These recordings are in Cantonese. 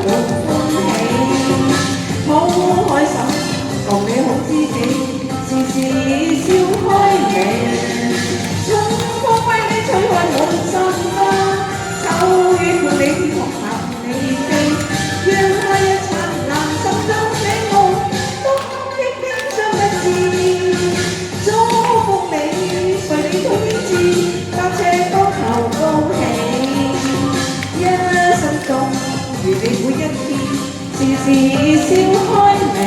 滿歡喜，好開心，共你好知己，時時笑開眉。春風為你吹開滿心花，秋雨伴你天空伴你飛，讓夏日燦爛心中美夢，冬的冰霜不至。祝福你，隨你到天際，踏赤膊頭高興，一生中如你每一天，時時笑開眉。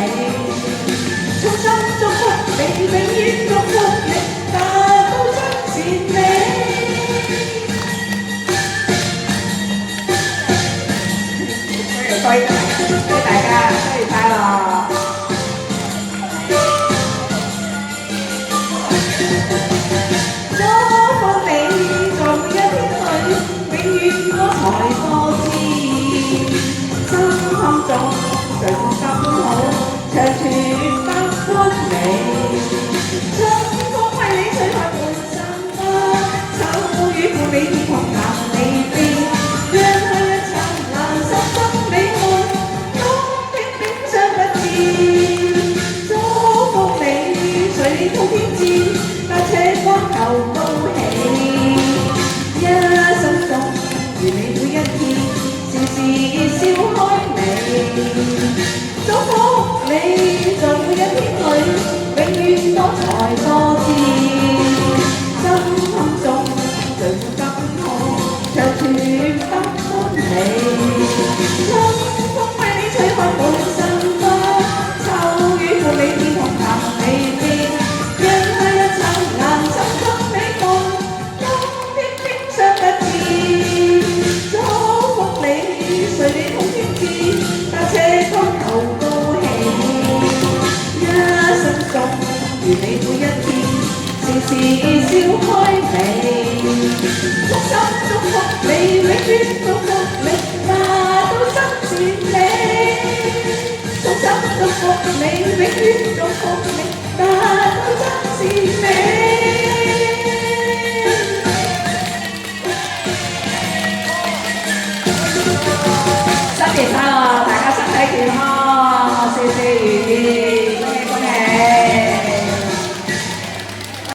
衷心祝福你，永遠祝福你，達到真善美。多謝大家，生日快樂！祝福你，在每一天裏，永遠多才多姿，心坎中最感好，長存百歡美。春風為你吹開滿心花，秋雨伴你天空伴你飛，讓夏日燦爛心中美夢，冬的冰霜不至。祝福你，隨你到天際，踏赤膊頭高興，一生中如你每一天，時時笑開眉。祝福你，在每一天裏，永遠多才多姿，心坎中最感好，長存百歡喜。春風為你吹開滿心花，秋雨伴你天空伴你飛，讓夏日燦爛心中美夢，冬的冰霜不至。祝福你，隨你到天際，踏赤膊頭高興，一生中如你每一天，時時笑開眉。衷心祝福你，永遠祝福你，達到真善美。衷心祝福你，永遠祝福你，達到真善美。新年快樂，大家身體健康，事事如意。